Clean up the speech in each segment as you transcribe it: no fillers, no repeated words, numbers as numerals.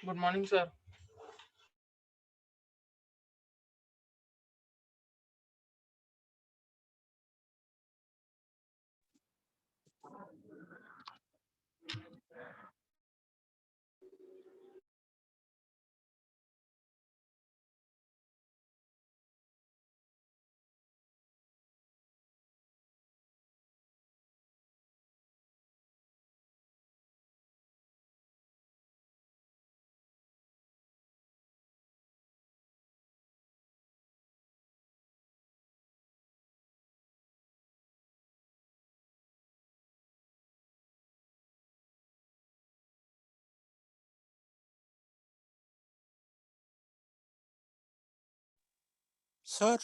Good morning, sir. Sir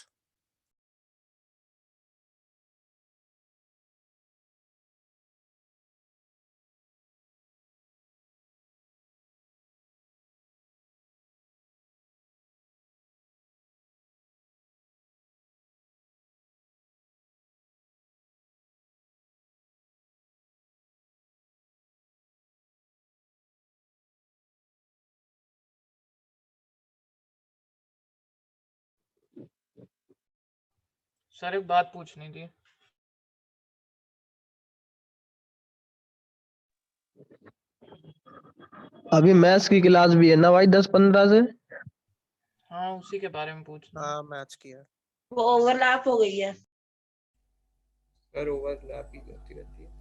sir एक बात पूछनी थी। अभी मैथ्स की क्लास भी है ना भाई 10-15 से। हाँ, उसी के बारे में पूछना। हाँ मैच किया। वो ओवरलैप हो गई है। सर ओवरलैप ही करती रहती है।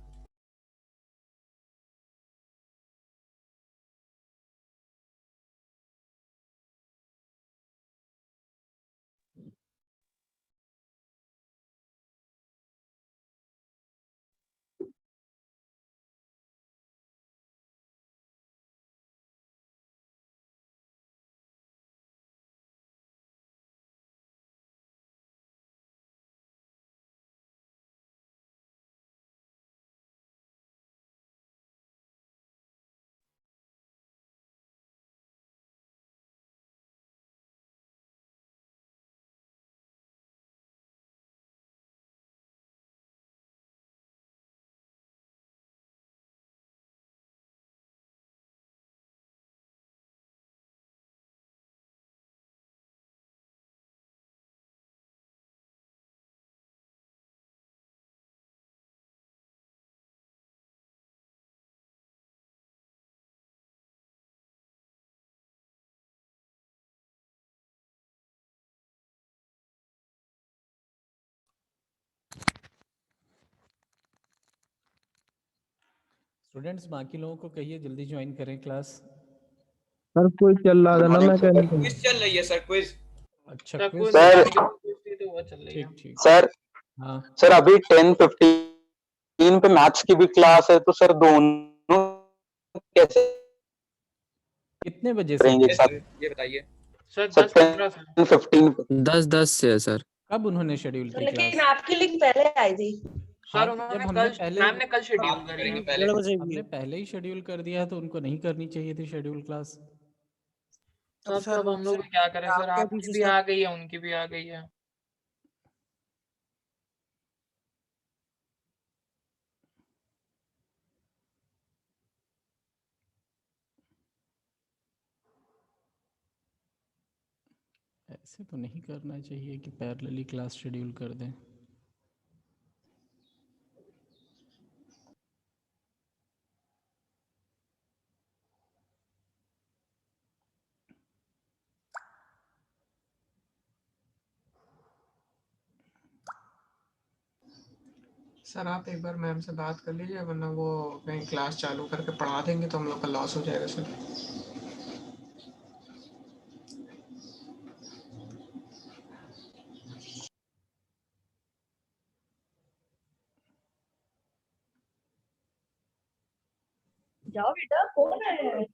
स्टूडेंट्स बाकी लोगों को कहिए जल्दी ज्वाइन करें क्लास। सर कोई चल रहा था ना, मैं सर कहने क्विज चल रही है सर, क्विज। अच्छा सर क्विज कोई नहीं, चल आज रहा की पूछती तो वो चल है। रही है। ठीक ठीक। सर हाँ सर अभी 10:15 पे मैथ्स की भी क्लास है, तो सर दोनों कैसे कितने बजे से करेंगे है? एक सर साथ? ये बताइए। सर सर 10-15 से। 10:15 पे। 10:10 से है सर। कब उन्होंने शेड्यूल तो की लेकिन क्लास? आपकी लिंक पहले आई थी। हाँ सर तो उन्होंने जब हमने कल, पहले मैम ने कल शेड्यूल आप करी करेंगे है। पहले। हमने पहले ही शेड्यूल कर दिया है तो उनको नहीं करनी चाहिए थी शेड्यूल क्लास। अब सर तो सर अब वो हम लोग भी क्या करें सर, आपके आपकी पीछे भी सर आ गई है, उनकी भी आ गई है। ऐसे तो नहीं करना चाहिए कि पैरेलली क्लास शेड्यूल कर दें। सर आप एक बार मैम से बात कर लीजिए, वरना वो कहीं क्लास चालू करके पढ़ा देंगे तो हम लोग का लॉस हो जाएगा सर। जाओ बेटा, कौन है?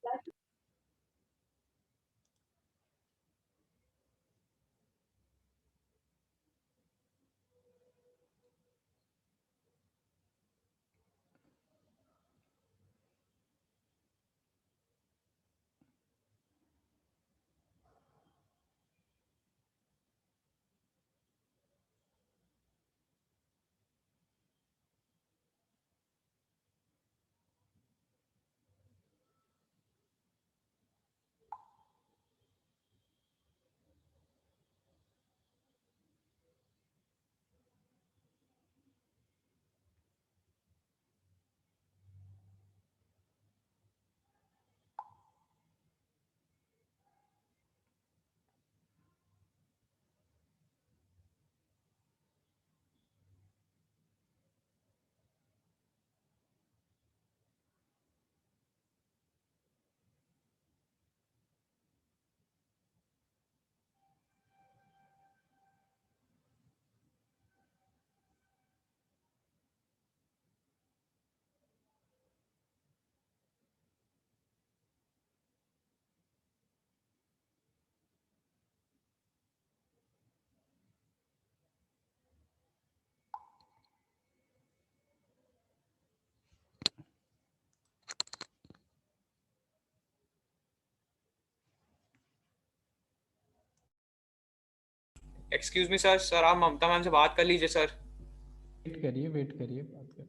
एक्सक्यूज मी सर, सर आप ममता मैम से बात कर लीजिए सर। वेट करिए, बात करते हैं।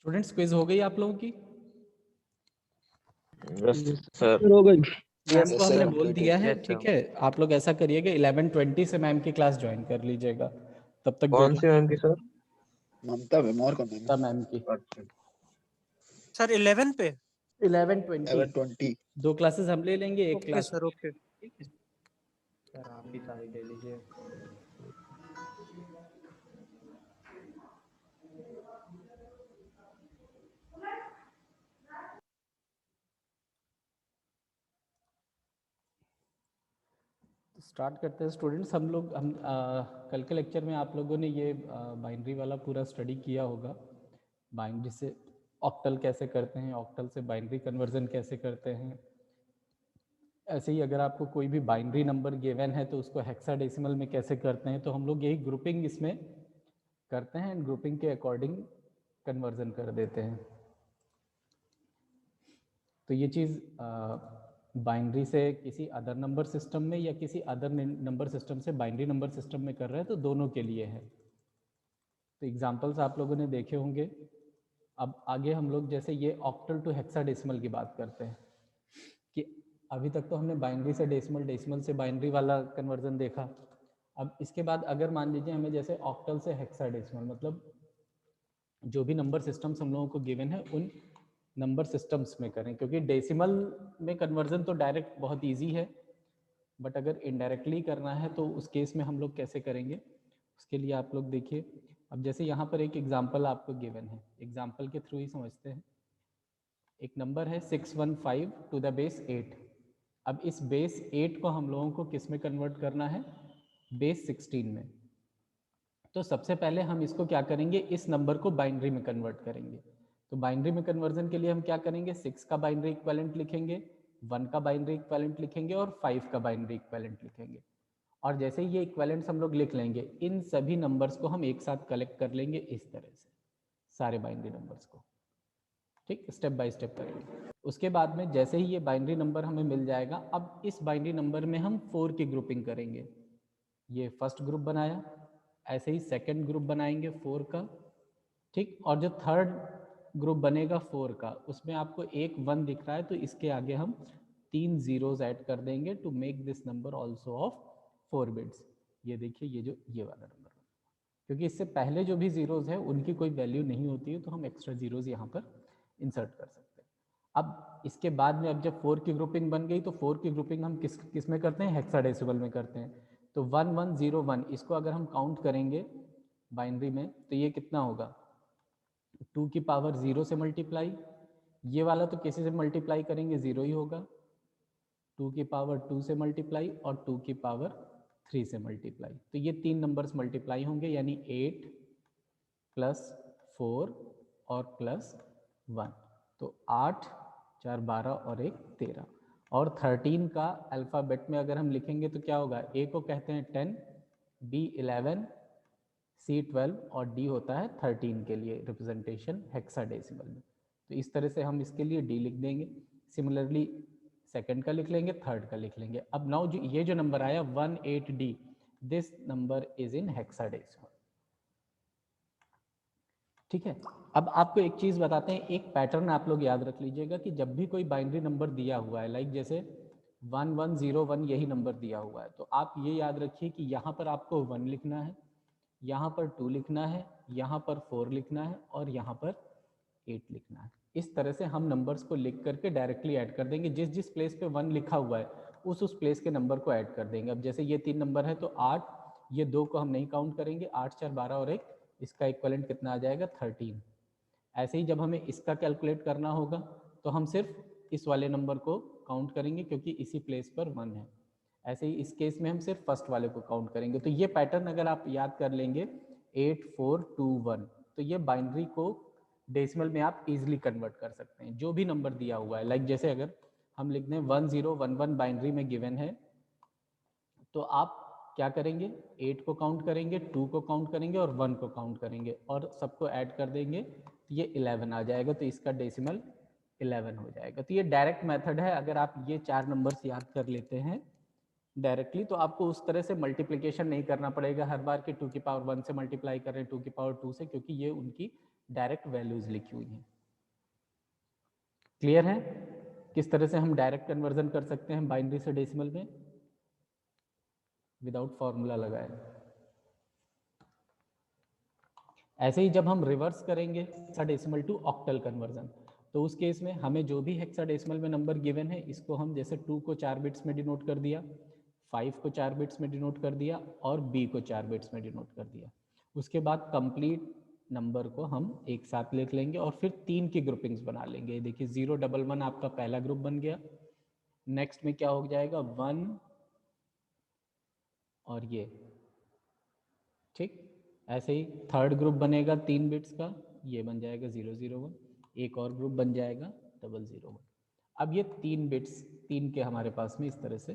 स्टूडेंट्स, क्विज हो गई आप लोगों की? सर हो गई। मैम को हमने sir. बोल दिया है, ठीक है। आप लोग ऐसा करिएगा 11:20 से मैम की क्लास ज्वाइन कर लीजिएगा। तब तक कौन सी मैम की सर? ममता मैम और कौन ममता मैम की अच्छा। सर 11 पे 11:20 11:20 2 क्लासेस हम ले लेंगे, एक okay class sir okay sir आप ही सारी ले लीजिए। स्टार्ट करते हैं स्टूडेंट्स। हम कल के लेक्चर में आप लोगों ने ये बाइनरी वाला पूरा स्टडी किया होगा। बाइनरी से ऑक्टल कैसे करते हैं, ऑक्टल से बाइनरी कन्वर्जन कैसे करते हैं। ऐसे ही अगर आपको कोई भी बाइनरी नंबर गिवन है तो उसको हेक्साडेसिमल में कैसे करते हैं, तो हम लोग यही ग्रुपिंग इसमें करते हैं, ग्रुपिंग के अकॉर्डिंग कन्वर्जन कर देते हैं। तो ये चीज़ बाइनरी से किसी अदर नंबर सिस्टम में या किसी अदर नंबर सिस्टम से बाइनरी नंबर सिस्टम में कर रहे हैं तो दोनों के लिए है। तो एग्जांपल्स आप लोगों ने देखे होंगे। अब आगे हम लोग जैसे ये ऑक्टल टू हेक्साडेसिमल की बात करते हैं कि अभी तक तो हमने बाइनरी से डेसिमल, डेसिमल से बाइनरी वाला कन्वर्जन देखा। अब इसके बाद अगर मान लीजिए हमें जैसे ऑक्टल से हेक्साडेसिमल, मतलब जो भी नंबर सिस्टम्स हम लोगों को गिवन है उन नंबर सिस्टम्स में करें, क्योंकि डेसिमल में कन्वर्जन तो डायरेक्ट बहुत इजी है, बट अगर इनडायरेक्टली करना है तो उस केस में हम लोग कैसे करेंगे, उसके लिए आप लोग देखिए। अब जैसे यहाँ पर एक एग्जांपल आपको गिवन है, एग्जांपल के थ्रू ही समझते हैं। एक नंबर है 615 टू द बेस 8। अब इस बेस 8 को हम लोगों को किस में कन्वर्ट करना है, बेस 16 में। तो सबसे पहले हम इसको क्या करेंगे, इस नंबर को बाइनरी में कन्वर्ट करेंगे। तो बाइनरी में कन्वर्जन के लिए हम क्या करेंगे, 6 का बाइनरी इक्विवेलेंट लिखेंगे, 1 का बाइनरी इक्विवेलेंट लिखेंगे और 5 का बाइनरी इक्विवेलेंट लिखेंगे। और जैसे ही ये इक्विवेलेंट्स हम लोग लिख लेंगे, इन सभी नंबर्स को हम एक साथ कलेक्ट कर लेंगे इस तरह से, सारे बाइनरी नंबर्स को। ठीक, स्टेप बाय स्टेप करेंगे। उसके बाद में जैसे ही ये बाइनरी नंबर हमें मिल जाएगा, अब इस बाइनरी नंबर में हम 4 की ग्रुपिंग करेंगे। ये फर्स्ट ग्रुप बनाया, ऐसे ही सेकंड ग्रुप बनाएंगे 4 का। ठीक, और जो थर्ड ग्रुप बनेगा 4 का, उसमें आपको एक 1 दिख रहा है, तो इसके आगे हम 3 जीरोज ऐड कर देंगे to make this number also of 4 bits. ये देखिए, ये वाला नंबर, क्योंकि इससे पहले जो भी जीरोज है उनकी कोई वैल्यू नहीं होती है, तो हम एक्स्ट्रा जीरोज यहाँ पर इंसर्ट कर सकते हैं। अब इसके बाद में, अब जब 4 की ग्रुपिंग बन गई, तो 4 की ग्रुपिंग हम किस में करते हैं, हेक्साडेसिमल में करते हैं। तो 1101, इसको अगर हम काउंट करेंगे बाइनरी में, तो ये कितना होगा, 2 की पावर 0 से मल्टीप्लाई, ये वाला तो किसी से मल्टीप्लाई करेंगे 0 ही होगा, 2 की पावर 2 से मल्टीप्लाई और 2 की पावर 3 से मल्टीप्लाई। तो ये 3 नंबर्स मल्टीप्लाई होंगे, यानी 8 प्लस 4 और प्लस 1, तो 8 4 12 और 1 13। और 13 का अल्फ़ाबेट में अगर हम लिखेंगे तो क्या होगा, ए को कहते हैं 10, बी 11, सी 12 और डी होता है 13 के लिए रिप्रेजेंटेशन हेक्साडेसिमल में। तो इस तरह से हम इसके लिए डी लिख देंगे। सिमिलरली सेकंड का लिख लेंगे, थर्ड का लिख लेंगे। अब नाउ ये जो नंबर आया 18D, this number is in hexadecimal. ठीक है, अब आपको एक चीज़ बताते हैं, एक पैटर्न आप लोग याद रख लीजिएगा कि जब भी कोई बाइनरी नंबर दिया हुआ है, लाइक जैसे 1101 यही नंबर दिया हुआ है, तो आप ये याद रखिए कि यहाँ पर आपको 1 लिखना है, यहाँ पर 2 लिखना है, यहाँ पर 4 लिखना है और यहाँ पर 8 लिखना है। इस तरह से हम नंबर्स को लिख करके डायरेक्टली ऐड कर देंगे। जिस जिस प्लेस पे 1 लिखा हुआ है उस प्लेस के नंबर को ऐड कर देंगे। अब जैसे ये 3 नंबर है तो 8, ये 2 को हम नहीं काउंट करेंगे, 8 4 12 और 1, इसका इक्विवेलेंट कितना आ जाएगा 13। ऐसे ही जब हमें इसका कैलकुलेट करना होगा तो हम सिर्फ इस वाले नंबर को काउंट करेंगे क्योंकि इसी प्लेस पर 1 है। ऐसे ही इस केस में हम सिर्फ फर्स्ट वाले को काउंट करेंगे। तो ये पैटर्न अगर आप याद कर लेंगे 8 4 2 1, तो ये बाइनरी को डेसिमल में आप इजीली कन्वर्ट कर सकते हैं जो भी नंबर दिया हुआ है। लाइक जैसे अगर हम लिख दें 1011 बाइनरी में गिवन है, तो आप क्या करेंगे, 8 को काउंट करेंगे, 2 को काउंट करेंगे और 1 को काउंट करेंगे और सबको ऐड कर देंगे, तो ये 11 आ जाएगा। तो इसका डेसिमल 11 हो जाएगा। तो ये डायरेक्ट मेथड है। अगर आप ये 4 नंबर्स याद कर लेते हैं डायरेक्टली, तो आपको उस तरह से मल्टीप्लिकेशन नहीं करना पड़ेगा हर बार कि 2 की पावर 1 से मल्टीप्लाई कर रहे हैं 2 की पावर 2 से, क्योंकि ये उनकी डायरेक्ट वैल्यूज लिखी हुई हैं। क्लियर है किस तरह से हम डायरेक्ट कन्वर्जन कर सकते हैं बाइनरी से डेसिमल में विदाउट फॉर्मूला लगाए। ऐसे ही जब हम रिवर्स करेंगे हेक्साडेसिमल टू ऑक्टल कन्वर्जन, तो उस केस में हमें जो भी हेक्साडेसिमल में नंबर गिवन है, इसको हम जैसे 2 को 4 बिट्स में डिनोट कर दिया, 5 को 4 बिट्स में डिनोट कर दिया और b को 4 बिट्स में डिनोट कर दिया। उसके बाद कंप्लीट नंबर को हम एक साथ लिख लेंगे और फिर 3 की ग्रुपिंग्स बना लेंगे। देखिए 011 आपका पहला ग्रुप बन गया, नेक्स्ट में क्या हो जाएगा 1 और ये, ठीक। ऐसे ही थर्ड ग्रुप बनेगा 3 बिट्स का, ये बन जाएगा 001, एक और ग्रुप बन जाएगा 001। अब ये 3 बिट्स 3 के हमारे पास में इस तरह से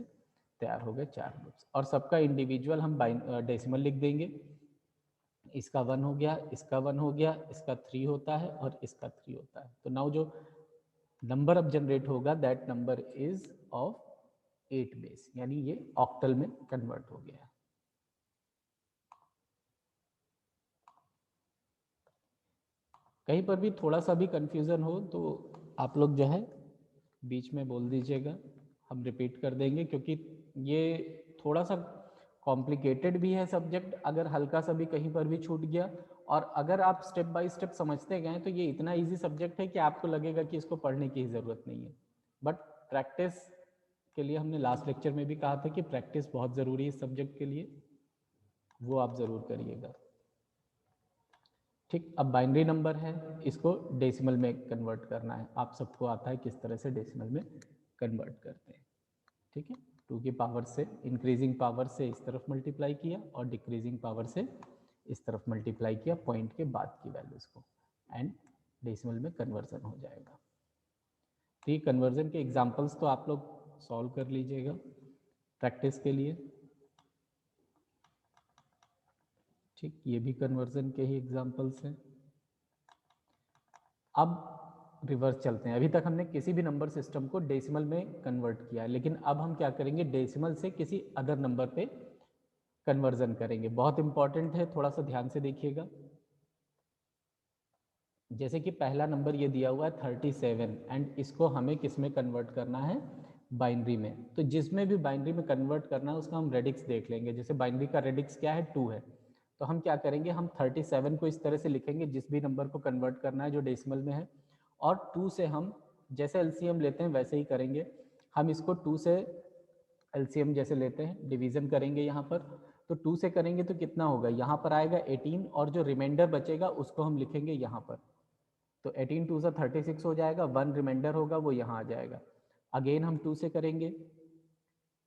तैयार हो गए 4 ग्रुप्स, और सबका इंडिविजुअल हम डेसिमल लिख देंगे। इसका 1 हो गया, इसका 1 हो गया, इसका 3 होता है और इसका 3 होता है। तो नाउ जो नंबर अब जनरेट होगा that number is of 8 base, यानी ये ऑक्टल में कन्वर्ट हो गया। कहीं पर भी थोड़ा सा भी कंफ्यूजन हो तो आप लोग जो है बीच में बोल दीजिएगा, हम रिपीट कर देंगे क्योंकि ये थोड़ा सा कॉम्प्लिकेटेड भी है सब्जेक्ट, अगर हल्का सा भी कहीं पर भी छूट गया और अगर आप स्टेप बाय स्टेप समझते गए तो ये इतना इजी सब्जेक्ट है कि आपको लगेगा कि इसको पढ़ने की ज़रूरत नहीं है। बट प्रैक्टिस के लिए हमने लास्ट लेक्चर में भी कहा था कि प्रैक्टिस बहुत ज़रूरी है इस सब्जेक्ट के लिए, वो आप ज़रूर करिएगा। ठीक, अब बाइनरी नंबर है, इसको डेसिमल में कन्वर्ट करना है। आप सबको आता है किस तरह से डेसिमल में कन्वर्ट करते हैं। ठीक है, 2 की पावर से, इंक्रीजिंग पावर से इस तरफ मल्टीप्लाई किया और डिक्रीजिंग पावर से इस तरफ मल्टीप्लाई किया पॉइंट के बाद की वैल्यूज़ को, एंड डेसिमल में कन्वर्जन हो जाएगा। तो ये कन्वर्जन के एग्जांपल्स तो आप लोग सॉल्व कर लीजिएगा प्रैक्टिस के लिए। ठीक, ये भी कन्वर्जन के ही एग्जांपल्स हैं। अब रिवर्स चलते हैं। अभी तक हमने किसी भी नंबर सिस्टम को डेसिमल में कन्वर्ट किया है, लेकिन अब हम क्या करेंगे, डेसिमल से किसी अदर नंबर पे कन्वर्जन करेंगे। बहुत इंपॉर्टेंट है, थोड़ा सा ध्यान से देखिएगा। जैसे कि पहला नंबर ये दिया हुआ है 37 एंड इसको हमें किस में कन्वर्ट करना है, बाइनरी में। तो जिसमें भी बाइनरी में कन्वर्ट करना है उसका हम रेडिक्स देख लेंगे। जैसे बाइनरी का रेडिक्स क्या है, 2 है, तो हम क्या करेंगे, हम 37 को इस तरह से लिखेंगे जिस भी नंबर को कन्वर्ट करना है जो डेसिमल में है, और 2 से हम जैसे एलसीएम लेते हैं वैसे ही करेंगे। हम इसको 2 से एलसीएम जैसे लेते हैं, डिवीजन करेंगे यहाँ पर, तो 2 से करेंगे तो कितना होगा, यहाँ पर आएगा 18 और जो रिमाइंडर बचेगा उसको हम लिखेंगे यहाँ पर। तो 18 2 से 36 हो जाएगा, 1 रिमाइंडर होगा वो यहाँ आ जाएगा। अगेन हम 2 से करेंगे,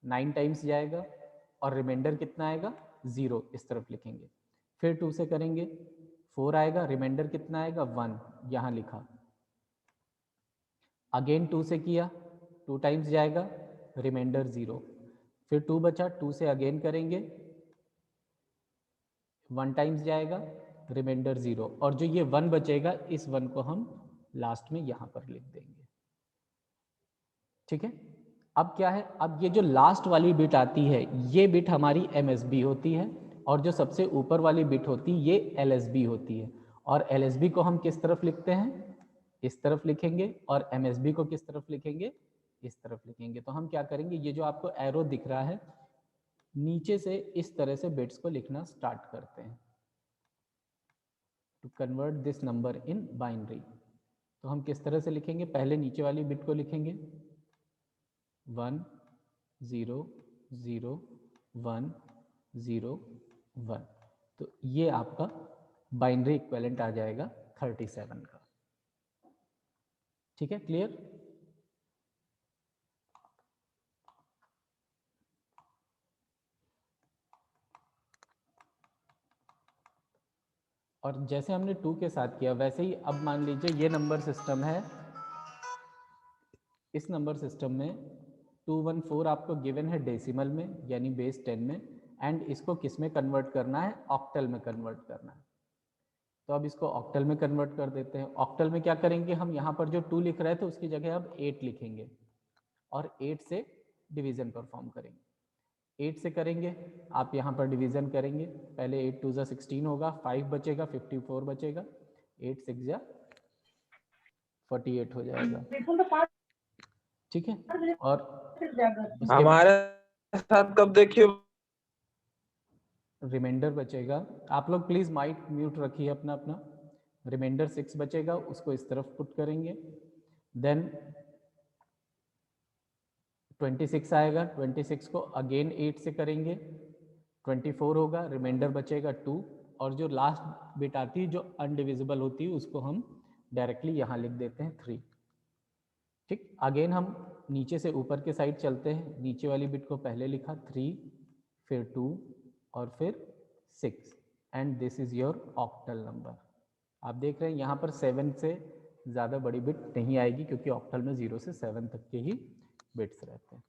9 टाइम्स जाएगा और रिमाइंडर कितना आएगा, 0 इस तरफ लिखेंगे। फिर 2 से करेंगे, 4 आएगा, रिमाइंडर कितना आएगा, 1 यहाँ लिखा। अगेन 2 से किया, 2 टाइम्स जाएगा, रिमाइंडर 0। फिर 2 बचा, 2 से अगेन करेंगे, 1 टाइम्स जाएगा, रिमाइंडर 0, और जो ये 1 बचेगा इस 1 को हम लास्ट में यहाँ पर लिख देंगे। ठीक है, अब क्या है, अब ये जो लास्ट वाली बिट आती है ये बिट हमारी MSB होती है और जो सबसे ऊपर वाली बिट होती है ये LSB होती है। और LSB को हम किस तरफ लिखते हैं, इस तरफ लिखेंगे, और MSB को किस तरफ लिखेंगे, इस तरफ लिखेंगे। तो हम क्या करेंगे, ये जो आपको एरो दिख रहा है नीचे से इस तरह से बिट्स को लिखना स्टार्ट करते हैं, to convert this number in binary. तो हम किस तरह से लिखेंगे, पहले नीचे वाली बिट को लिखेंगे 1 0 0 1 0 1। तो ये आपका बाइनरी इक्विवेलेंट आ जाएगा 37 का। ठीक है, क्लियर। और जैसे हमने 2 के साथ किया वैसे ही अब मान लीजिए ये नंबर सिस्टम है, इस नंबर सिस्टम में 214 आपको गिवन है डेसिमल में यानी बेस 10 में, एंड इसको किस में कन्वर्ट करना है, ऑक्टल में कन्वर्ट करना है। तो अब इसको ऑक्टल में कन्वर्ट कर देते हैं। ऑक्टल में क्या करेंगे, हम यहाँ पर जो 2 लिख रहे थे उसकी जगह अब 8 लिखेंगे और 8 से डिवीजन परफॉर्म करेंगे। 8 से करेंगे, आप यहाँ पर डिवीजन करेंगे, पहले 8 2 16 होगा, 5 बचेगा, 54 बचेगा, 8 6 48 हो जाएगा। ठीक है, और हमारे साथ कब देखिए रिमाइंडर बचेगा, आप लोग प्लीज माइक म्यूट रखिए अपना अपना। रिमाइंडर 6 बचेगा, उसको इस तरफ पुट करेंगे, देन 26 आएगा, 26 को अगेन 8 से करेंगे, 24 होगा, रिमाइंडर बचेगा 2, और जो लास्ट बिट आती है जो अनडिविजिबल होती है उसको हम डायरेक्टली यहाँ लिख देते हैं 3। ठीक, अगेन हम नीचे से ऊपर के साइड चलते हैं, नीचे वाली बिट को पहले लिखा 3, फिर 2 और फिर 6, and this is your octal number. आप देख रहे हैं यहाँ पर 7 से ज़्यादा बड़ी बिट नहीं आएगी क्योंकि ऑक्टल में 0 से 7 तक के ही बिट्स रहते हैं।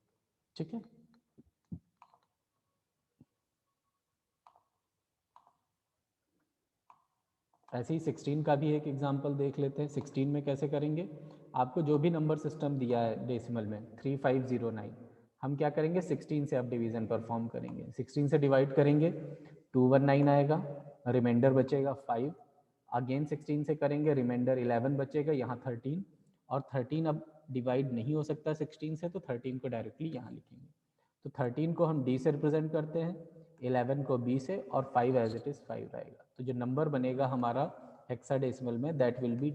ठीक है, ऐसे ही 16 का भी एक एग्जांपल देख लेते हैं। 16 में कैसे करेंगे, आपको जो भी नंबर सिस्टम दिया है डेसिमल में 3509, हम क्या करेंगे 16 से अब डिवीजन परफॉर्म करेंगे। 16 से डिवाइड करेंगे 219 आएगा, रिमाइंडर बचेगा 5, अगेन 16 से करेंगे, रिमाइंडर 11 बचेगा, यहाँ 13, और 13 अब डिवाइड नहीं हो सकता 16 से, तो 13 को डायरेक्टली यहाँ लिखेंगे। तो 13 को हम D से रिप्रेजेंट करते हैं, 11 को B से, और 5 एज इट इज़ 5 रहेगा। तो जो नंबर बनेगा हमारा हेक्साडेसिमल में, that will be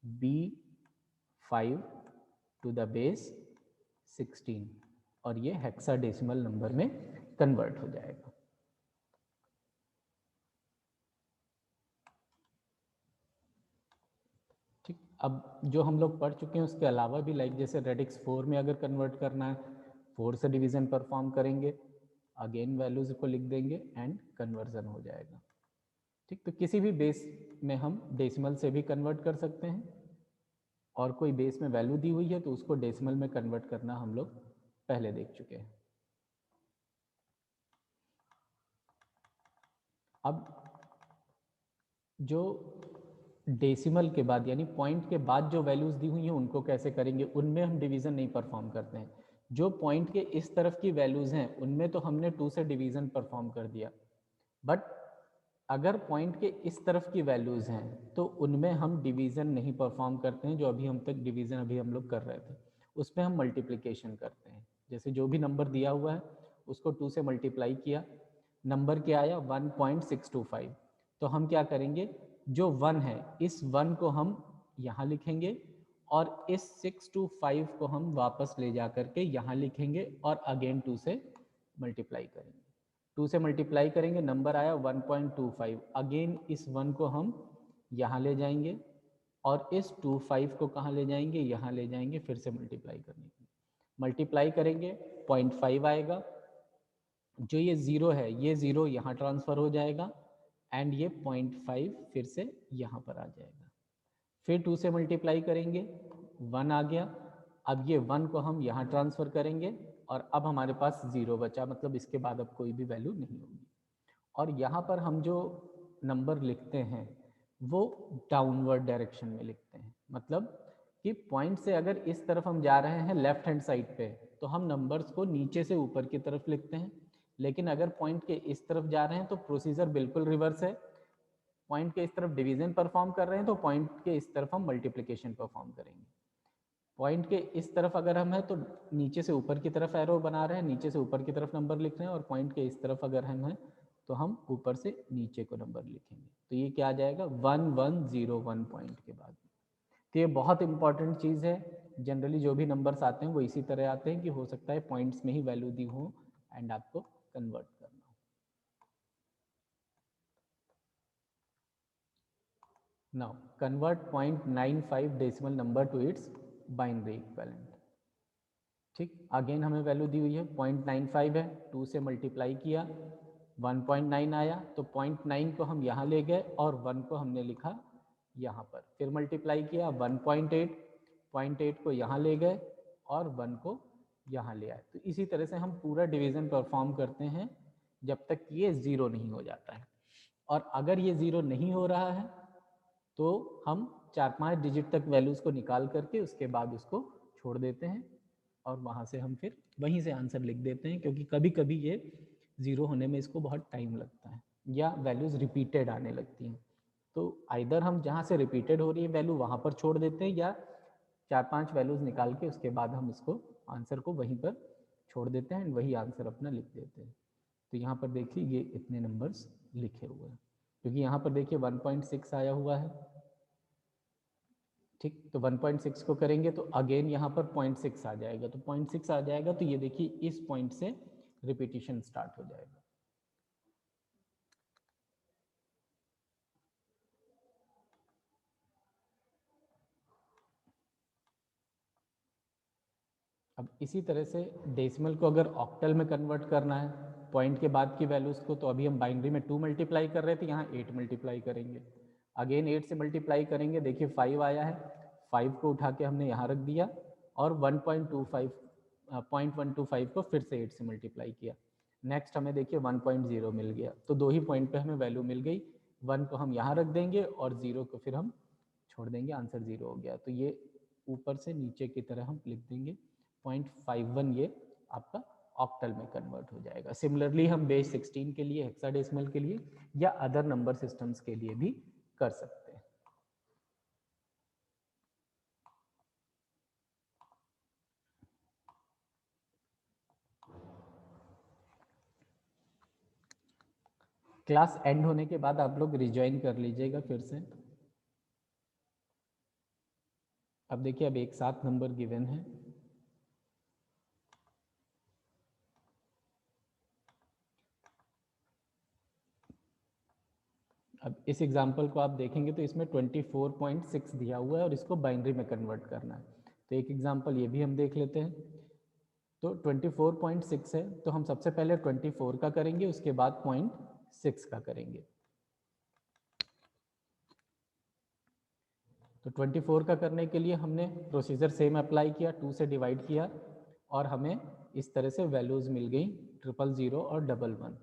DB5 to the base 16, और ये हेक्साडेसिमल नंबर में कन्वर्ट हो जाएगा। ठीक, अब जो हम लोग पढ़ चुके हैं उसके अलावा भी, लाइक जैसे रेडिक्स 4 में अगर कन्वर्ट करना है, 4 से डिवीजन परफॉर्म करेंगे, अगेन वैल्यूज को लिख देंगे एंड कन्वर्जन हो जाएगा। ठीक, तो किसी भी बेस में हम डेसिमल से भी कन्वर्ट कर सकते हैं, और कोई बेस में वैल्यू दी हुई है तो उसको डेसिमल में कन्वर्ट करना हम लोग पहले देख चुके हैं। अब जो डेसिमल के बाद यानी पॉइंट के बाद जो वैल्यूज दी हुई हैं उनको कैसे करेंगे, उनमें हम डिवीजन नहीं परफॉर्म करते हैं। जो पॉइंट के इस तरफ की वैल्यूज हैं उनमें तो हमने 2 से डिवीजन परफॉर्म कर दिया, बट अगर पॉइंट के इस तरफ की वैल्यूज हैं तो उनमें हम डिवीजन नहीं परफॉर्म करते हैं। जो अभी हम तक डिवीजन अभी हम लोग कर रहे थे उसमें हम मल्टीप्लिकेशन करते हैं। जैसे जो भी नंबर दिया हुआ है उसको 2 से मल्टीप्लाई किया, नंबर क्या आया 1.625, तो हम क्या करेंगे, जो 1 है इस 1 को हम यहाँ लिखेंगे और इस 625 को हम वापस ले जा करके यहाँ लिखेंगे और अगेन 2 से मल्टीप्लाई करेंगे। 2 से मल्टीप्लाई करेंगे, नंबर आया 1.25, अगेन इस 1 को हम यहाँ ले जाएंगे और इस 25 को कहाँ ले जाएंगे, यहाँ ले जाएंगे, फिर से मल्टीप्लाई करने के लिए मल्टीप्लाई करेंगे 0.5 आएगा। जो ये 0 है ये 0 यहाँ ट्रांसफ़र हो जाएगा एंड ये 0.5 फिर से यहाँ पर आ जाएगा। फिर 2 से मल्टीप्लाई करेंगे 1 आ गया, अब ये 1 को हम यहाँ ट्रांसफ़र करेंगे और अब हमारे पास 0 बचा, मतलब इसके बाद अब कोई भी वैल्यू नहीं होगी। और यहाँ पर हम जो नंबर लिखते हैं वो डाउनवर्ड डायरेक्शन में लिखते हैं, मतलब कि पॉइंट से अगर इस तरफ हम जा रहे हैं लेफ्ट हैंड साइड पे तो हम नंबर्स को नीचे से ऊपर की तरफ लिखते हैं, लेकिन अगर पॉइंट के इस तरफ जा रहे हैं तो प्रोसीजर बिल्कुल रिवर्स है। पॉइंट के इस तरफ डिवीजन परफॉर्म कर रहे हैं तो पॉइंट के इस तरफ हम मल्टीप्लिकेशन परफॉर्म करेंगे। पॉइंट के इस तरफ अगर हम हैं तो नीचे से ऊपर की तरफ एरो बना रहे हैं, नीचे से ऊपर की तरफ नंबर लिख रहे हैं, और पॉइंट के इस तरफ अगर हम हैं तो हम ऊपर से नीचे को नंबर लिखेंगे। तो ये क्या आ जाएगा 1101 पॉइंट के बाद। तो ये बहुत इंपॉर्टेंट चीज़ है। जनरली जो भी नंबर्स आते हैं वो इसी तरह आते हैं कि हो सकता है पॉइंट्स में ही वैल्यू दी हो एंड आपको कन्वर्ट करना हो। Now convert 0.95 decimal number two it's binary equivalent. ठीक, अगेन हमें वैल्यू दी हुई है 0.95 है, 2 से मल्टीप्लाई किया 1.9 आया, तो 0.9 को हम यहाँ ले गए और 1 को हमने लिखा यहाँ पर, फिर मल्टीप्लाई किया 1.8, 0.8 को यहाँ ले गए और 1 को यहाँ ले आए। तो इसी तरह से हम पूरा डिवीज़न परफॉर्म करते हैं जब तक ये 0 नहीं हो जाता है। और अगर ये 0 नहीं हो रहा है तो हम 4-5 डिजिट तक वैल्यूज़ को निकाल करके उसके बाद उसको छोड़ देते हैं और वहाँ से हम फिर वहीं से आंसर लिख देते हैं, क्योंकि कभी कभी ये 0 होने में इसको बहुत टाइम लगता है या वैल्यूज़ रिपीटेड आने लगती हैं। तो आइदर हम जहाँ से रिपीटेड हो रही है वैल्यू वहाँ पर छोड़ देते हैं या 4-5 वैल्यूज़ निकाल के उसके बाद हम इसको आंसर को वहीं पर छोड़ देते हैं, वही आंसर अपना लिख देते हैं। तो यहाँ पर देखिए ये इतने नंबर्स लिखे हुए हैं, क्योंकि यहाँ पर देखिए 1.6 आया हुआ है। ठीक, तो 1.6 को करेंगे तो अगेन यहाँ पर 0.6 आ जाएगा, तो 0.6 आ जाएगा तो ये देखिए इस पॉइंट से रिपीटिशन स्टार्ट हो जाएगा। अब इसी तरह से डेसिमल को अगर ऑक्टल में कन्वर्ट करना है पॉइंट के बाद की वैल्यूज़ को, तो अभी हम बाइनरी में 2 मल्टीप्लाई कर रहे थे, यहाँ 8 मल्टीप्लाई करेंगे। अगेन 8 से मल्टीप्लाई करेंगे, देखिए 5 आया है, 5 को उठा के हमने यहाँ रख दिया और 0.125 को फिर से 8 से मल्टीप्लाई किया। नेक्स्ट हमें देखिए 1.0 मिल गया, तो 2 ही पॉइंट पे हमें वैल्यू मिल गई। 1 को हम यहाँ रख देंगे और 0 को फिर हम छोड़ देंगे, आंसर 0 हो गया। तो ये ऊपर से नीचे की तरह हम लिख देंगे 0.51, ये आपका ऑक्टल में कन्वर्ट हो जाएगा। सिमिलरली हम बेस 16 के लिए, हेक्साडेसिमल के लिए या अदर नंबर सिस्टम्स के लिए भी कर सकते हैं। क्लास एंड होने के बाद आप लोग रिज्वाइन कर लीजिएगा फिर से। अब देखिए, अब एक साथ नंबर गिवन है। अब इस एग्जांपल को आप देखेंगे तो इसमें 24.6 दिया हुआ है और इसको बाइनरी में कन्वर्ट करना है। तो एक एग्जांपल ये भी हम देख लेते हैं। तो 24.6 है, तो हम सबसे पहले 24 का करेंगे, उसके बाद 0.6 का करेंगे। तो 24 का करने के लिए हमने प्रोसीजर सेम अप्लाई किया, 2 से डिवाइड किया और हमें इस तरह से वैल्यूज मिल गई 000 और 11।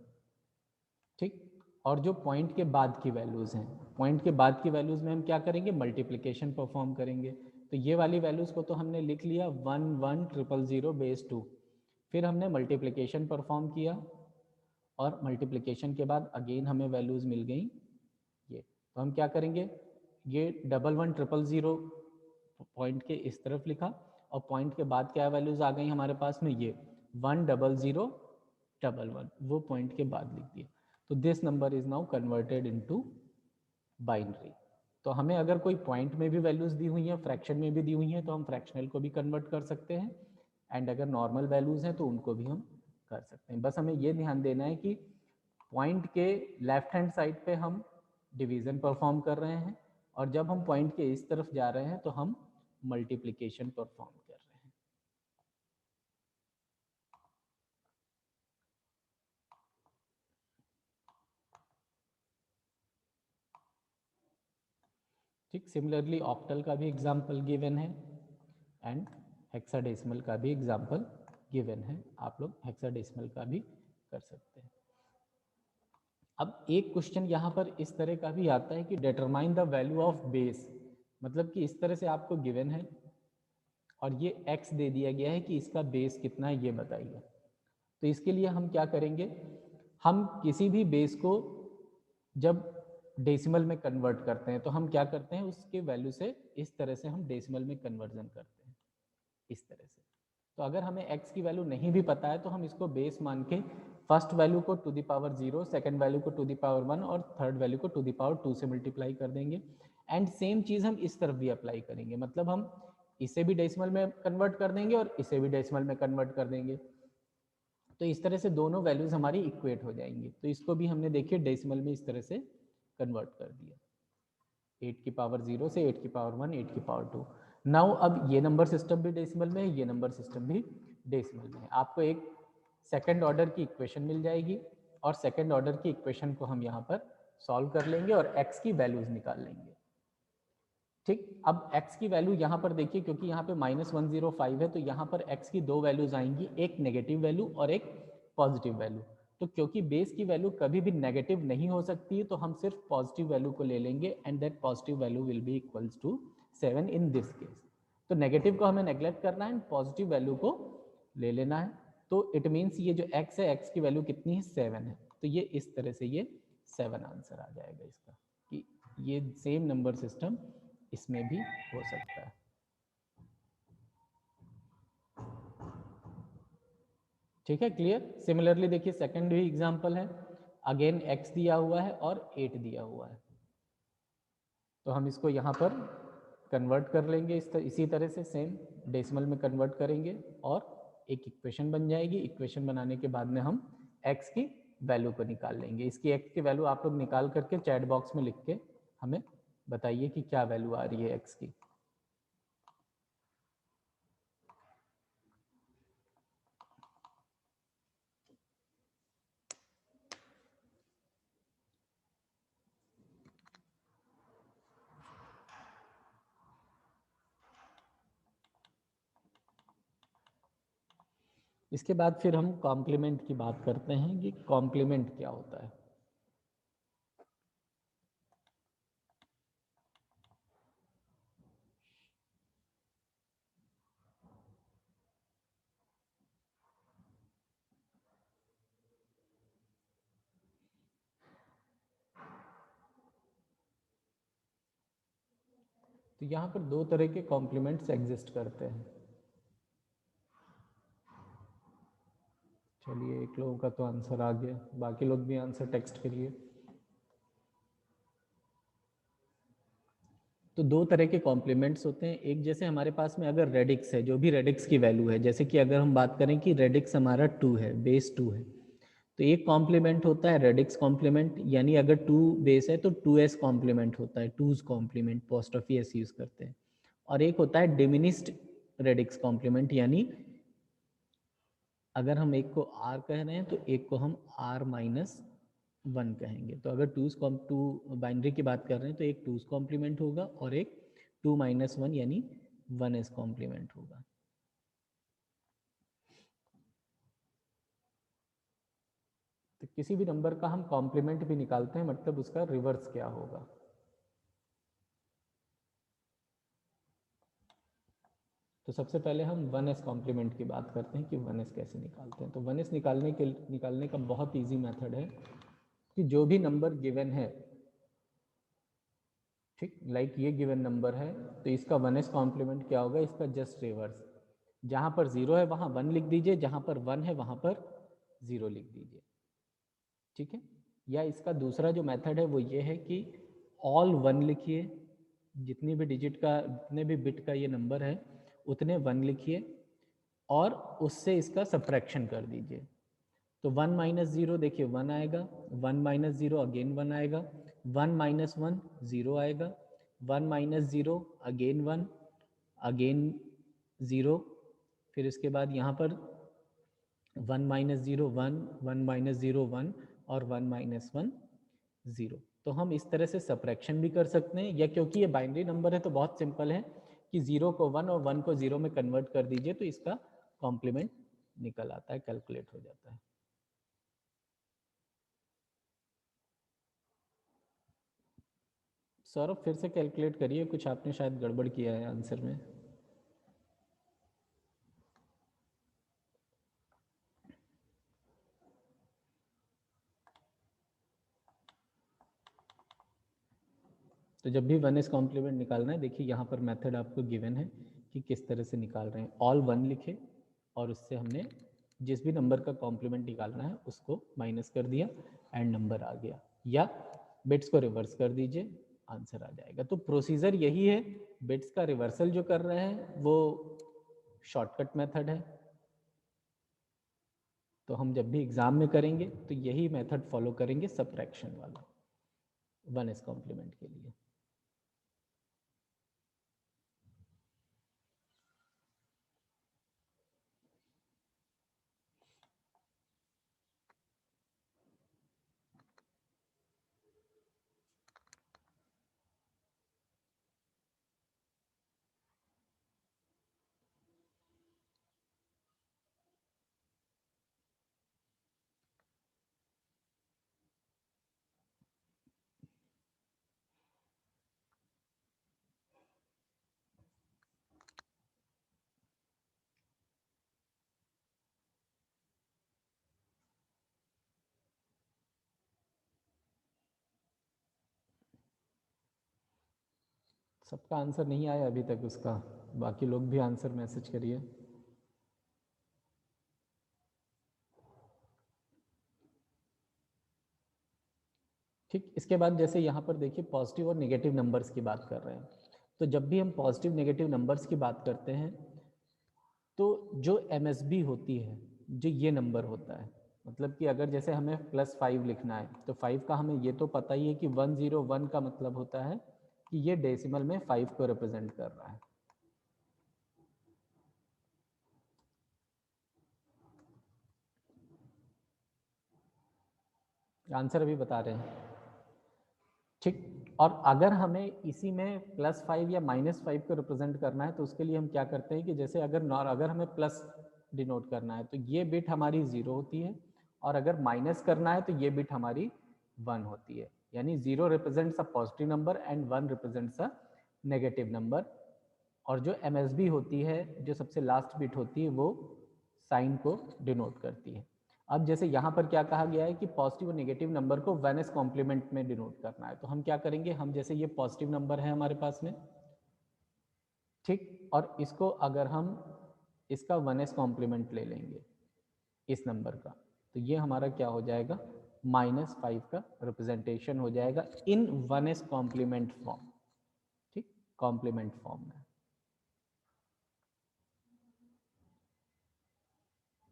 ठीक। और जो पॉइंट के बाद की वैल्यूज हैं, पॉइंट के बाद की वैल्यूज में हम क्या करेंगे, मल्टीप्लिकेशन परफॉर्म करेंगे। तो ये वाली वैल्यूज को तो हमने लिख लिया 11,000 बेस 2। फिर हमने मल्टीप्लिकेशन परफॉर्म किया और मल्टीप्लिकेशन के बाद अगेन हमें वैल्यूज मिल गई ये। तो हम क्या करेंगे, ये 11,000 पॉइंट के इस तरफ लिखा और पॉइंट के बाद क्या वैल्यूज आ गई हमारे पास में, ये 10011 वो पॉइंट के बाद लिख दिया। तो this number is now converted into binary. तो हमें अगर कोई पॉइंट में भी वैल्यूज दी हुई हैं, फ्रैक्शन में भी दी हुई हैं, तो हम फ्रैक्शनल को भी कन्वर्ट कर सकते हैं, एंड अगर नॉर्मल वैल्यूज हैं तो उनको भी हम कर सकते हैं। बस हमें ये ध्यान देना है कि पॉइंट के लेफ्ट हैंड साइड पे हम डिवीजन परफॉर्म कर रहे हैं और जब हम पॉइंट के इस तरफ जा रहे हैं तो हम मल्टीप्लिकेशन परफॉर्म कर रहे हैं। ठीक। सिमिलरली ऑक्टल का भी एग्जाम्पल गिवन है एंड हेक्साडेसिमल का भी एग्जाम्पल गिवन है। आप लोग हेक्साडेसिमल का भी कर सकते हैं। अब एक क्वेश्चन यहाँ पर इस तरह का भी आता है कि determine the value of base, मतलब कि इस तरह से आपको गिवन है और ये x दे दिया गया है कि इसका बेस कितना है ये बताइए। तो इसके लिए हम क्या करेंगे, हम किसी भी बेस को जब डेसिमल में कन्वर्ट करते हैं तो हम क्या करते हैं, उसके वैल्यू से इस तरह से हम डेसिमल में कन्वर्जन करते हैं, इस तरह से। तो अगर हमें x की वैल्यू नहीं भी पता है तो हम इसको बेस मान के फर्स्ट वैल्यू को to the power 0, second value को टू द पावर 1 और थर्ड वैल्यू को टू द पावर 2 से मल्टीप्लाई कर देंगे। एंड सेम चीज़ हम इस तरफ भी अप्लाई करेंगे, मतलब हम इसे भी डेसिमल में कन्वर्ट कर देंगे और इसे भी डेसिमल में कन्वर्ट कर देंगे। तो इस तरह से दोनों वैल्यूज हमारी इक्वेट हो जाएंगी। तो इसको भी हमने देखिए डेसिमल में इस तरह से कन्वर्ट कर दिया, 8 की पावर 0 से 8 की पावर 1, 8 की पावर 2। नाउ अब ये नंबर सिस्टम भी डेसिमल में है, ये नंबर सिस्टम भी डेसिमल में है। आपको एक सेकंड ऑर्डर की इक्वेशन मिल जाएगी और सेकंड ऑर्डर की इक्वेशन को हम यहाँ पर सॉल्व कर लेंगे और x की वैल्यूज निकाल लेंगे। ठीक। अब x की वैल्यू यहाँ पर देखिए, क्योंकि यहाँ पे -105 है तो यहाँ पर x की दो वैल्यूज आएंगी, एक नेगेटिव वैल्यू और एक पॉजिटिव वैल्यू। तो क्योंकि बेस की वैल्यू कभी भी नेगेटिव नहीं हो सकती है तो हम सिर्फ पॉजिटिव वैल्यू को ले लेंगे and that positive value will be equals to 7 in this case. तो नेगेटिव को हमें नेग्लेक्ट करना है एंड पॉजिटिव वैल्यू को ले लेना है। तो इट मीन्स ये जो x है, x की वैल्यू कितनी है, 7 है। तो ये इस तरह से ये 7 आंसर आ जाएगा इसका, कि ये सेम नंबर सिस्टम इसमें भी हो सकता है। ठीक है, क्लियर। सिमिलरली देखिए सेकंड भी एग्जांपल है, अगेन x दिया हुआ है और 8 दिया हुआ है। तो हम इसको यहाँ पर कन्वर्ट कर लेंगे इसी तरह से सेम डेसिमल में कन्वर्ट करेंगे और एक इक्वेशन बन जाएगी। इक्वेशन बनाने के बाद में हम x की वैल्यू को निकाल लेंगे। इसकी x की वैल्यू आप लोग निकाल करके चैट बॉक्स में लिख के हमें बताइए कि क्या वैल्यू आ रही है x की। इसके बाद फिर हम कॉम्प्लीमेंट की बात करते हैं कि कॉम्प्लीमेंट क्या होता है। तो यहाँ पर दो तरह के कॉम्प्लीमेंट्स एग्जिस्ट करते हैं। चलिए, एक लोगों का तो आंसर आ गया, बाकी लोग भी आंसर टेक्स्ट करिए। तो दो तरह के कॉम्प्लीमेंट्स होते हैं। एक जैसे हमारे पास में अगर रेडिक्स है, जो भी रेडिक्स की वैल्यू है, जैसे कि अगर हम बात करें कि रेडिक्स हमारा 2 है, बेस 2 है, तो एक कॉम्प्लीमेंट होता है रेडिक्स कॉम्प्लीमेंट, यानी अगर 2 बेस है तो 2s कॉम्प्लीमेंट होता है, 2s कॉम्प्लीमेंट पोस्टफी एस यूज करते हैं। और एक होता है डिमिनिस्ड रेडिक्स कॉम्प्लीमेंट, यानी अगर हम एक को r कह रहे हैं तो एक को हम r-1 कहेंगे। तो अगर 2 बाइनरी की बात कर रहे हैं तो एक 2s कॉम्प्लीमेंट होगा और एक 2-1 यानी 1s कॉम्प्लीमेंट होगा। तो किसी भी नंबर का हम कॉम्प्लीमेंट भी निकालते हैं, मतलब उसका रिवर्स क्या होगा। तो सबसे पहले हम 1s कॉम्प्लीमेंट की बात करते हैं कि 1s कैसे निकालते हैं। तो 1s निकालने का बहुत इजी मेथड है कि जो भी नंबर गिवन है, ठीक, लाइक ये गिवन नंबर है, तो इसका 1s कॉम्प्लीमेंट क्या होगा, इसका जस्ट रिवर्स। जहाँ पर 0 है वहाँ 1 लिख दीजिए, जहाँ पर 1 है वहाँ पर 0 लिख दीजिए, ठीक है। या इसका दूसरा जो मेथड है वो ये है कि ऑल 1 लिखिए, जितनी भी डिजिट का, जितने भी बिट का ये नंबर है उतने 1 लिखिए और उससे इसका सब्ट्रैक्शन कर दीजिए। तो 1 - 0 देखिए 1 आएगा, 1 - 0 अगेन 1 आएगा, 1 - 1 0 आएगा, 1 - 0 अगेन 1, अगेन 0, फिर इसके बाद यहाँ पर 1 - 0 1, 1 - 0 1 और 1 - 1 0। तो हम इस तरह से सब्ट्रैक्शन भी कर सकते हैं, या क्योंकि ये बाइनरी नंबर है तो बहुत सिंपल है कि 0 को 1 और 1 को 0 में कन्वर्ट कर दीजिए तो इसका कॉम्प्लीमेंट निकल आता है, कैलकुलेट हो जाता है। सौरभ फिर से कैलकुलेट करिए, कुछ आपने शायद गड़बड़ किया है आंसर में। तो जब भी 1s कॉम्प्लीमेंट निकालना है, देखिए यहाँ पर मेथड आपको गिवन है कि किस तरह से निकाल रहे हैं। ऑल 1 लिखे और उससे हमने जिस भी नंबर का कॉम्प्लीमेंट निकालना है उसको माइनस कर दिया एंड नंबर आ गया, या बिट्स को रिवर्स कर दीजिए, आंसर आ जाएगा। तो प्रोसीजर यही है, बिट्स का रिवर्सल जो कर रहे हैं वो शॉर्टकट मेथड है। तो हम जब भी एग्जाम में करेंगे तो यही मेथड फॉलो करेंगे सब्ट्रैक्शन वाला 1s कॉम्प्लीमेंट के लिए। सबका आंसर नहीं आया अभी तक उसका, बाकी लोग भी आंसर मैसेज करिए। ठीक, इसके बाद जैसे यहाँ पर देखिए पॉजिटिव और नेगेटिव नंबर्स की बात कर रहे हैं। तो जब भी हम पॉजिटिव नेगेटिव नंबर्स की बात करते हैं तो जो MSB होती है, जो ये नंबर होता है, मतलब कि अगर जैसे हमें +5 लिखना है तो 5 का हमें ये तो पता ही है कि 101 का मतलब होता है कि ये डेसिमल में 5 को रिप्रेजेंट कर रहा है। आंसर अभी बता रहे हैं, ठीक। और अगर हमें इसी में +5 या -5 को रिप्रेजेंट करना है तो उसके लिए हम क्या करते हैं कि जैसे अगर हमें प्लस डिनोट करना है तो ये बिट हमारी 0 होती है, और अगर माइनस करना है तो ये बिट हमारी 1 होती है। यानी 0 represents a positive number and 1 represents a negative number. और जो MSB होती है, जो सबसे लास्ट बिट होती है, वो साइन को डिनोट करती है। अब जैसे यहाँ पर क्या कहा गया है कि पॉजिटिव और नेगेटिव नंबर को 1s कॉम्प्लीमेंट में डिनोट करना है, तो हम क्या करेंगे, हम जैसे ये पॉजिटिव नंबर है हमारे पास में, ठीक, और इसको अगर हम इसका 1s कॉम्प्लीमेंट ले लेंगे इस नंबर का, तो ये हमारा क्या हो जाएगा, -5 का रिप्रेजेंटेशन हो जाएगा इन 1s कॉम्प्लीमेंट फॉर्म, ठीक। कॉम्प्लीमेंट फॉर्म में,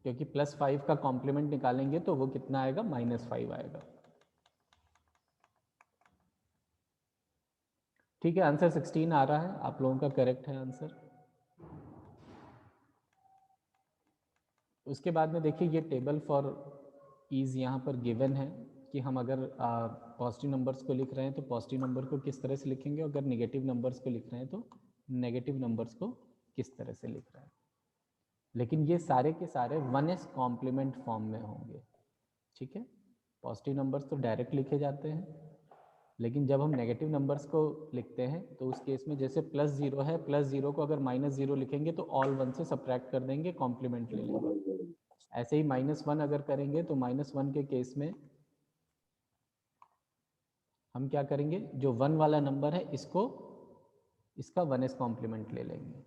क्योंकि +5 का कॉम्प्लीमेंट निकालेंगे तो वो कितना आएगा, -5 आएगा। ठीक है, आंसर 16 आ रहा है, आप लोगों का करेक्ट है आंसर। उसके बाद में देखिए ये टेबल फॉर ईज यहाँ पर गिवन है कि हम अगर पॉजिटिव नंबर्स को लिख रहे हैं तो पॉजिटिव नंबर को किस तरह से लिखेंगे, अगर नेगेटिव नंबर्स को लिख रहे हैं तो नेगेटिव नंबर्स को किस तरह से लिख रहे हैं। लेकिन ये सारे के सारे 1s कॉम्प्लीमेंट फॉर्म में होंगे। ठीक है, पॉजिटिव नंबर्स तो डायरेक्ट लिखे जाते हैं, लेकिन जब हम नेगेटिव नंबर्स को लिखते हैं तो उस केस में जैसे +0 है, +0 को अगर -0 लिखेंगे तो ऑल 1 से सब्ट्रैक्ट कर देंगे, कॉम्प्लीमेंट ले लेंगे। ऐसे ही -1 अगर करेंगे तो -1 के केस में हम क्या करेंगे, जो 1 वाला नंबर है इसका 1s कॉम्प्लीमेंट ले लेंगे,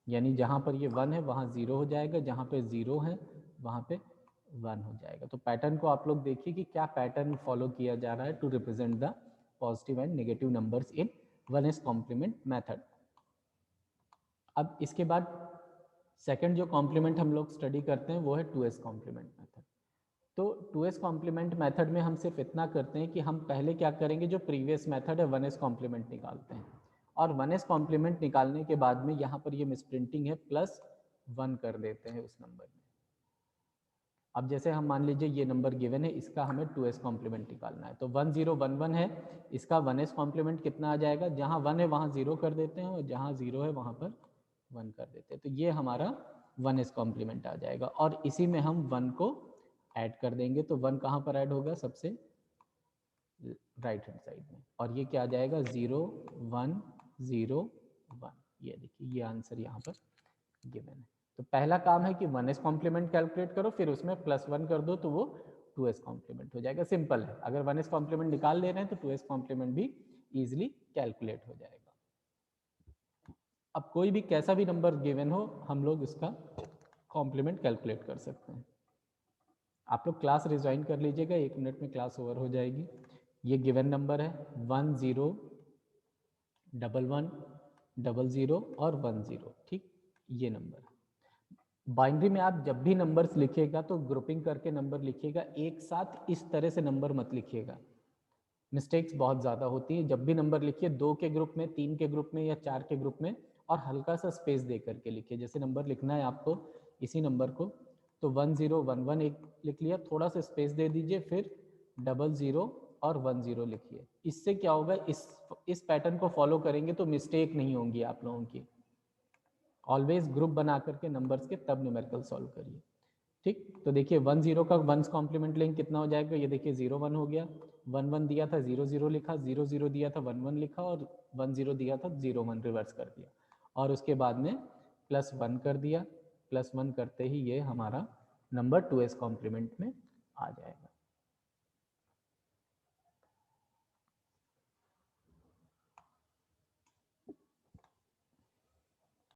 यानी जहाँ पर ये 1 है वहाँ 0 हो जाएगा, जहाँ पे 0 है वहाँ पे 1 हो जाएगा। तो पैटर्न को आप लोग देखिए कि क्या पैटर्न फॉलो किया जा रहा है to represent the positive and negative numbers in 1s complement method. अब इसके बाद सेकंड जो कॉम्प्लीमेंट हम लोग स्टडी करते हैं वो है 2s कॉम्प्लीमेंट मेथड। तो 2s कॉम्प्लीमेंट मेथड में हम सिर्फ इतना करते हैं कि हम पहले क्या करेंगे, जो प्रीवियस मेथड है 1s कॉम्प्लीमेंट निकालते हैं, और 1s कॉम्प्लीमेंट निकालने के बाद में यहाँ पर ये मिसप्रिंटिंग है +1 कर देते हैं उस नंबर में। अब जैसे हम मान लीजिए ये नंबर गिवन है, इसका हमें 2s कॉम्प्लीमेंट निकालना है, तो 1011 है, इसका 1s कॉम्प्लीमेंट कितना आ जाएगा, जहाँ 1 है वहाँ 0 कर देते हैं और जहाँ 0 है वहाँ पर 1 कर देते हैं, तो ये हमारा 1s कॉम्प्लीमेंट आ जाएगा। और इसी में हम 1 को ऐड कर देंगे, तो 1 कहाँ पर ऐड होगा, सबसे राइट हैंड साइड में, और ये क्या आ जाएगा 0 1 0 1। ये देखिए ये आंसर यहाँ पर गिवन है। तो पहला काम है कि 1s कॉम्प्लीमेंट कैलकुलेट करो, फिर उसमें +1 कर दो तो वो 2s कॉम्प्लीमेंट हो जाएगा। सिंपल है, अगर 1s कॉम्प्लीमेंट निकाल ले रहे हैं तो 2s कॉम्प्लीमेंट भी इजीली कैलकुलेट हो जाएगा। अब कोई भी कैसा भी नंबर गिवन हो, हम लोग इसका कॉम्प्लीमेंट कैलकुलेट कर सकते हैं। आप लोग क्लास रिज्वाइन कर लीजिएगा, 1 मिनट में क्लास ओवर हो जाएगी। ये गिवन नंबर है 1 0 1 1 0 0 और 1 0। ठीक, ये नंबर बाइनरी में आप जब भी नंबर्स लिखिएगा तो ग्रुपिंग करके नंबर लिखिएगा, एक साथ इस तरह से नंबर मत लिखिएगा, मिस्टेक्स बहुत ज़्यादा होती हैं। जब भी नंबर लिखिए 2 के ग्रुप में, 3 के ग्रुप में या 4 के ग्रुप में, और हल्का सा स्पेस दे करके लिखिए। जैसे नंबर लिखना है आपको इसी नंबर को, तो 1 0 1 1 एक लिख लिया, थोड़ा सा स्पेस दे दीजिए, फिर 0 0 और 1 0 लिखिए। इससे क्या होगा, इस पैटर्न को फॉलो करेंगे तो मिस्टेक नहीं होंगी आप लोगों की। ऑलवेज ग्रुप बना करके नंबर्स के तब न्यूमेरिकल सॉल्व करिए। ठीक, तो देखिए 1 0 का 1s कॉम्प्लीमेंट लेंगे कितना हो जाएगा, ये देखिए 0 1 हो गया, 1 1 दिया था 0 0 लिखा, 0 0 दिया था 1 1 लिखा, और 1 0 दिया था 0 1 रिवर्स कर दिया, और उसके बाद में +1 कर दिया। +1 करते ही ये हमारा नंबर 2s कॉम्प्लीमेंट में आ जाएगा।